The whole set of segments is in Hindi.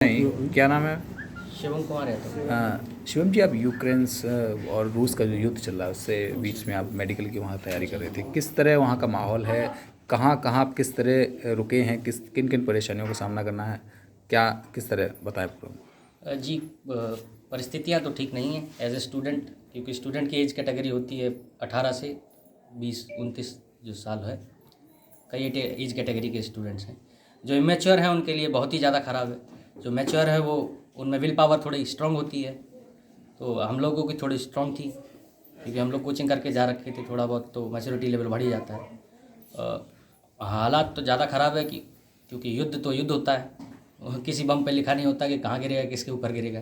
नहीं, क्या नाम है? शिवम कुमार है तो शिवम जी, आप यूक्रेन और रूस का जो युद्ध चल रहा है उससे बीच में आप मेडिकल की वहाँ तैयारी कर रहे थे। किस तरह वहाँ का माहौल है? कहाँ कहाँ आप किस तरह रुके हैं? किन किन परेशानियों का सामना करना है? क्या किस तरह बताएं पूरा? जी परिस्थितियाँ तो ठीक नहीं हैं एज ए स्टूडेंट, क्योंकि स्टूडेंट की एज कैटेगरी होती है 18 से 20-29 जो साल है। कई एज कैटेगरी के स्टूडेंट्स हैं। जो इमेच्योर हैं उनके लिए बहुत ही ज़्यादा ख़राब है। जो मैच्योर है वो उनमें विल पावर थोड़ी स्ट्रांग होती है, तो हम लोगों की थोड़ी स्ट्रांग थी क्योंकि हम लोग कोचिंग करके जा रखे थे। थोड़ा बहुत तो मैच्योरिटी लेवल बढ़ ही जाता है। हालात तो ज़्यादा ख़राब है क्योंकि युद्ध तो युद्ध होता है। किसी बम पे लिखा नहीं होता कि कहाँ गिरेगा, किसके ऊपर गिरेगा।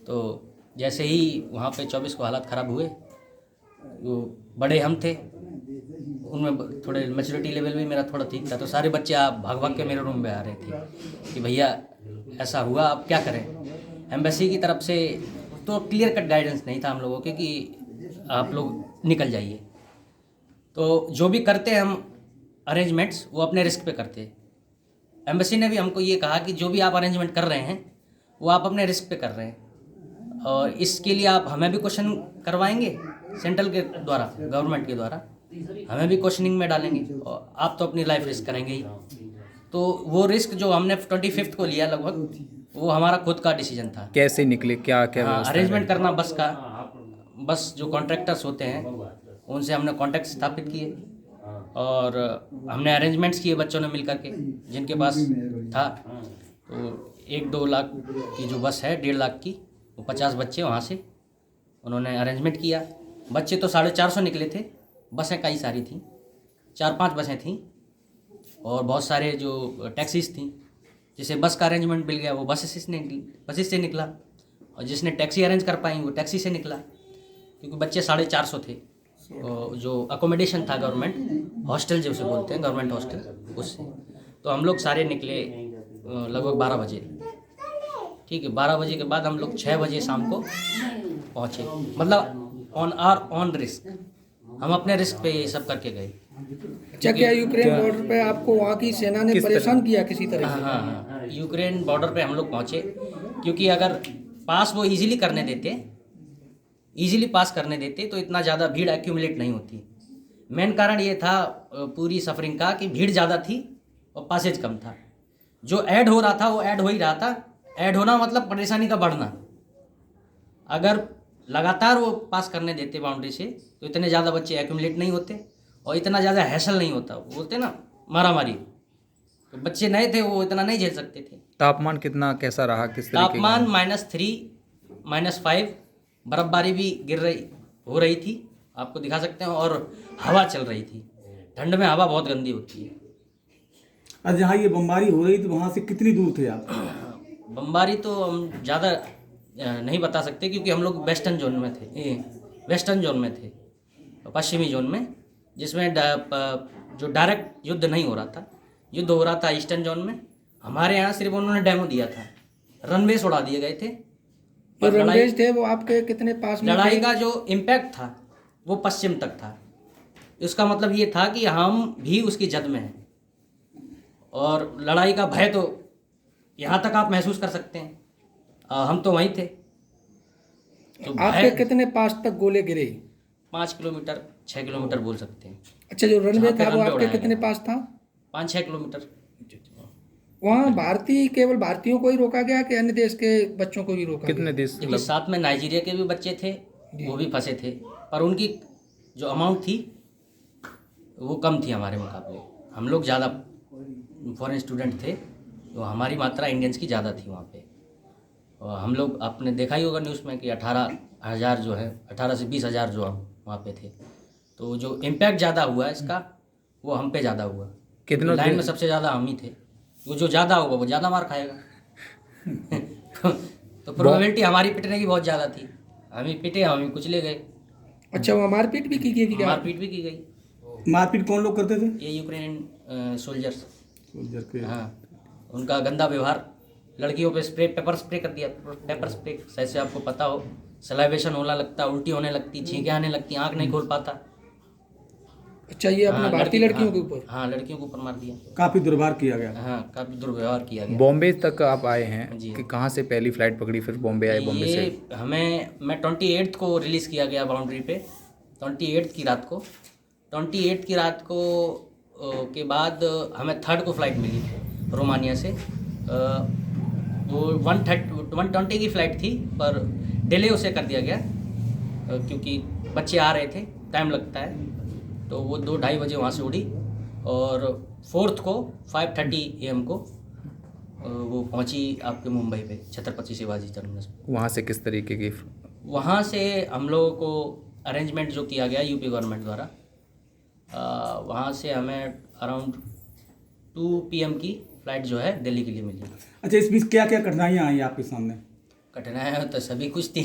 तो जैसे ही वहाँ पे 24 को हालात ख़राब हुए, वो बड़े हम थे, उनमें थोड़े मैच्योरिटी लेवल भी मेरा थोड़ा ठीक था, तो सारे बच्चे आप भाग भाग के मेरे रूम में आ रहे थे कि भैया ऐसा हुआ, अब क्या करें। एम्बेसी की तरफ से तो क्लियर कट गाइडेंस नहीं था हम लोगों के कि आप लोग निकल जाइए। तो जो भी करते हैं हम अरेंजमेंट्स, वो अपने रिस्क पे करते हैं। एम्बेसी ने भी हमको ये कहा कि जो भी आप अरेंजमेंट कर रहे हैं वो आप अपने रिस्क पे कर रहे हैं, और इसके लिए आप हमें भी क्वेश्चन करवाएंगे सेंट्रल के द्वारा, गवर्नमेंट के द्वारा हमें भी क्वेश्चनिंग में डालेंगे, और आप तो अपनी लाइफ रिस्क करेंगे ही। तो वो रिस्क जो हमने 25 को लिया लगभग, वो हमारा खुद का डिसीजन था। कैसे निकले, क्या क्या हाँ, व्यवस्था अरेंजमेंट है? करना बस का, बस जो कॉन्ट्रैक्टर्स होते हैं उनसे हमने कॉन्टैक्ट स्थापित किए, और हमने अरेंजमेंट्स किए बच्चों ने मिल करके जिनके पास था। तो 1-2 लाख की जो बस है, 1.5 लाख की, वो 50 बच्चे वहाँ से उन्होंने अरेंजमेंट किया। बच्चे तो 450 निकले थे, बसें कई सारी थीं, 4-5 बसें थीं, और बहुत सारे जो टैक्सीज थीं। जिसे बस का अरेंजमेंट मिल गया वो बसेस से निकला, और जिसने टैक्सी अरेंज कर पाई वो टैक्सी से निकला, क्योंकि बच्चे 450 थे। और जो अकोमोडेशन था गवर्नमेंट हॉस्टल, जो उसे बोलते हैं गवर्नमेंट हॉस्टल, उससे तो हम लोग सारे निकले लगभग 12 बजे। ठीक है, 12 बजे के बाद हम लोग 6 बजे शाम को पहुँचे, मतलब ऑन रिस्क, हम अपने रिस्क पे ये सब करके गए। अच्छा, क्या यूक्रेन बॉर्डर पे आपको वहाँ की सेना ने परेशान किया किसी तरह से? हाँ, यूक्रेन बॉर्डर पे हम लोग पहुँचे, क्योंकि अगर पास वो इजीली पास करने देते तो इतना ज़्यादा भीड़ एक्यूमुलेट नहीं होती। मेन कारण ये था पूरी सफरिंग का कि भीड़ ज़्यादा थी और पासेज कम था। जो ऐड हो रहा था वो ऐड हो ही रहा था। ऐड होना मतलब परेशानी का बढ़ना। अगर लगातार वो पास करने देते बाउंड्री से तो इतने ज़्यादा बच्चे एक्यूमुलेट नहीं होते और इतना ज़्यादा हैसल नहीं होता। बोलते ना मारामारी, तो बच्चे नए थे, वो इतना नहीं झेल सकते थे। तापमान कितना कैसा रहा? किस तरीके तापमान -3, -5, बर्फबारी भी हो रही थी, आपको दिखा सकते हैं, और हवा चल रही थी। ठंड में हवा बहुत गंदी होती है। आज जहाँ ये बमबारी हो रही थी वहाँ से कितनी दूर थे आप? बमबारी तो हम ज़्यादा नहीं बता सकते, क्योंकि हम लोग वेस्टर्न जोन में थे, पश्चिमी जोन में, जिसमें जो डायरेक्ट युद्ध नहीं हो रहा था। युद्ध हो रहा था ईस्टर्न जोन में। हमारे यहाँ सिर्फ उन्होंने डेमो दिया था, रनवेज उड़ा दिए गए थे। तो रनवेज थे वो आपके कितने पास में? लड़ाई का जो इम्पैक्ट था वो पश्चिम तक था। इसका मतलब ये था कि हम भी उसकी जद में हैं, और लड़ाई का भय तो यहाँ तक आप महसूस कर सकते हैं। हम तो वहीं थे। तो आपके कितने पास तक गोले गिरे? 5 किलोमीटर 6 किलोमीटर बोल सकते हैं। अच्छा, जो रनवे जहाँ पे था वो रनवे आपके उड़ाया कितने गया। पास था? 5-6 किलोमीटर। वहाँ केवल भारतीयों को ही रोका गया कि अन्य देश के बच्चों को भी रोका कितने गया? देश देखिए, साथ में नाइजीरिया के भी बच्चे थे, वो भी फंसे थे, पर उनकी जो अमाउंट थी वो कम थी हमारे मुकाबले। हम लोग ज़्यादा फॉरेन स्टूडेंट थे, तो हमारी मात्रा इंडियंस की ज़्यादा थी वहाँ पे। और हम लोग, आपने देखा ही होगा न्यूज़ में कि 18,000 जो है, 18 से 20,000 जो हम वहाँ पे थे। तो जो इम्पैक्ट ज़्यादा हुआ इसका, वो हम पे ज़्यादा हुआ। कितनों लाइन में सबसे ज़्यादा हम ही थे। वो जो ज़्यादा होगा वो ज़्यादा मार खाएगा। तो प्रोबेबिलिटी हमारी पिटने की बहुत ज़्यादा थी। हम ही पिटे, हम ही कुचले गए। अच्छा, वहाँ मारपीट भी की गई थी क्या? मारपीट भी की गई। मारपीट कौन लोग करते थे? ये यूक्रेनियन सोल्जर्स। सोल्जर के। हाँ, उनका गंदा व्यवहार, लड़कियों पे पेपर स्प्रे कर दिया। पेपर स्प्रे, जैसे आपको पता हो, सलाइवेशन होने लगता, उल्टी होने लगती, छींकें आने लगती, आँख नहीं खोल पाता। अच्छा, ये अपने हाँ, भारतीय लड़कियों के ऊपर? हाँ, लड़कियों के ऊपर मार दिया। काफी दुर्भार किया गया। हाँ, काफ़ी दुर्व्यवहार किया गया। बॉम्बे तक आप आए हैं जी। कि कहाँ से पहली फ्लाइट पकड़ी फिर बॉम्बे आए, बॉम्बे से? ये मैं 28 को रिलीज़ किया गया बाउंड्री पे, 28 की रात को। 28 की रात को के बाद हमें 3rd को फ़्लाइट मिली रोमानिया से। वो 120 की फ़्लाइट थी, पर डिले उसे कर दिया गया क्योंकि बच्चे आ रहे थे, टाइम लगता है, तो वो 2-2:30 बजे वहाँ से उड़ी और 4th को 5:30 AM को वो पहुँची आपके मुंबई पे छत्रपति शिवाजी टर्मिनस पे। वहाँ से किस तरीके की? वहाँ से हम लोगों को अरेंजमेंट जो किया गया यूपी गवर्नमेंट द्वारा, वहाँ से हमें अराउंड 2 PM की फ़्लाइट जो है दिल्ली के लिए मिली। अच्छा, इस बीच क्या क्या कठिनाइयाँ आई आपके सामने? कठिनाइयाँ तो सभी कुछ थी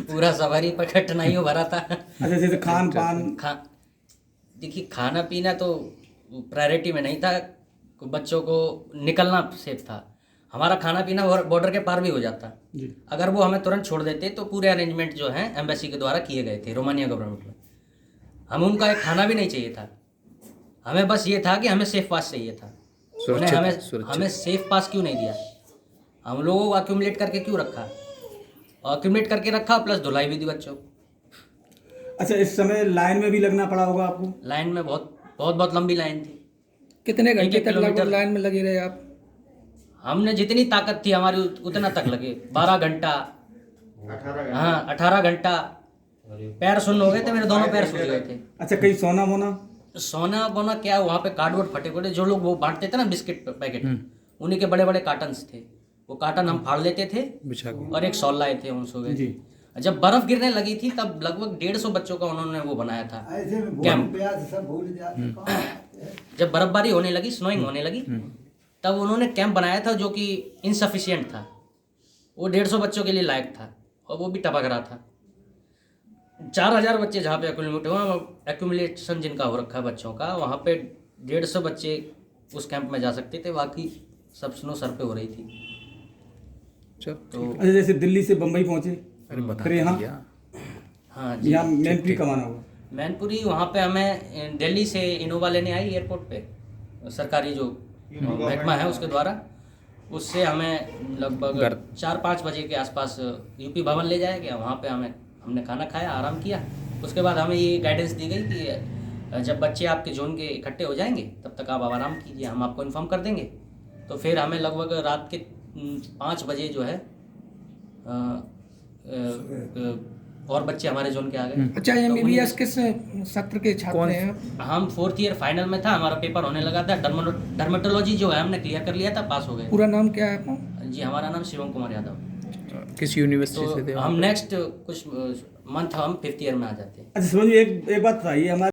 पूरा सवारी पर कठिनाइयों भरा था। अच्छा, जैसे खान पान? देखिए, खाना पीना तो प्रायोरिटी में नहीं था, बच्चों को निकलना सेफ था। हमारा खाना पीना बॉर्डर के पार भी हो जाता जी। अगर वो हमें तुरंत छोड़ देते, तो पूरे अरेंजमेंट जो हैं एम्बेसी के द्वारा किए गए थे रोमानिया गवर्नमेंट में। हम उनका एक खाना भी नहीं चाहिए था, हमें बस ये था कि हमें सेफ पास चाहिए था। उन्हें हमें सेफ पास क्यों नहीं दिया? हम लोगों को अक्यूमुलेट करके क्यों रखा? अक्यूमुलेट करके रखा, प्लस धुलाई भी दी बच्चों को। अच्छा, इस समय लाइन में भी लगना पड़ा होगा आपको? लाइन में बहुत लंबी लाइन थी। कितने घंटे 1-1 तक लगभग किलोमीटर लाइन में लगे रहे आप? हमने जितनी ताकत थी हमारी उतना तक लगे। 12 घंटा, हाँ 18 घंटा। पैर सुन्न हो गए थे, मेरे दोनों पैर सूज गए थे। अच्छा, कहीं सोना मोना? सोना बोना क्या, वहाँ पे कार्डबोर्ड फटे पड़े, जो लोग वो बांटते थे ना बिस्किट पैकेट, उन्हीं के बड़े बड़े कार्टन्स थे, वो कार्टन हम फाड़ लेते थे बिछा के। और एक शॉल लाए थे, हम सो गए जी। थे। जब बर्फ गिरने लगी थी तब लगभग 150 बच्चों का उन्होंने वो बनाया था कैंप। जब बर्फबारी होने लगी, स्नोइंग होने लगी, तब उन्होंने कैंप बनाया था जो कि इनसफिशिएंट था। वो 150 बच्चों के लिए लायक था और वो भी टपक रहा था। 4000 बच्चे जहाँ पे एक्यूमुलेशन जिनका हो रखा है बच्चों का, वहाँ पे 150 बच्चे उस कैंप में जा सकते थे, बाकी सब स्नो सर पे हो रही थी। तो अच्छा, जैसे दिल्ली से बम्बई पहुंचे, अरे बता फिर यहाँ दिया। हाँ जी, यहाँ मैनपुरी कब आना होगा? मैनपुरी वहाँ पे हमें दिल्ली से इनोवा लेने आई एयरपोर्ट पे, सरकारी जो महकमा है उसके द्वारा। उससे हमें लगभग 4-5 बजे के आसपास यूपी भवन ले जाया गया। वहाँ पे हमने खाना खाया, आराम किया। उसके बाद हमें ये गाइडेंस दी गई कि जब बच्चे आपके जोन के इकट्ठे हो जाएंगे तब तक आप आराम कीजिए, हम आपको इन्फॉर्म कर देंगे। तो फिर हमें लगभग रात के 5 बजे जो है और बच्चे हमारे जोन के आ गए। अच्छा, MBBS किस सत्र के छात्र हैं आप? हम 4th ईयर फाइनल में था, हमारा पेपर होने लगा था। डर्मेटोलॉजी जो है हमने क्लियर कर लिया था, पास हो गए। पूरा नाम क्या है आपका? जी, हमारा नाम शिवम कुमार यादव। किस यूनिवर्सिटी से थे तो आप? हम नेक्स्ट कुछ मंथ हम 5th ईयर में आ जाते हैं। अच्छा, समझिए एक बात बताइए, हमारे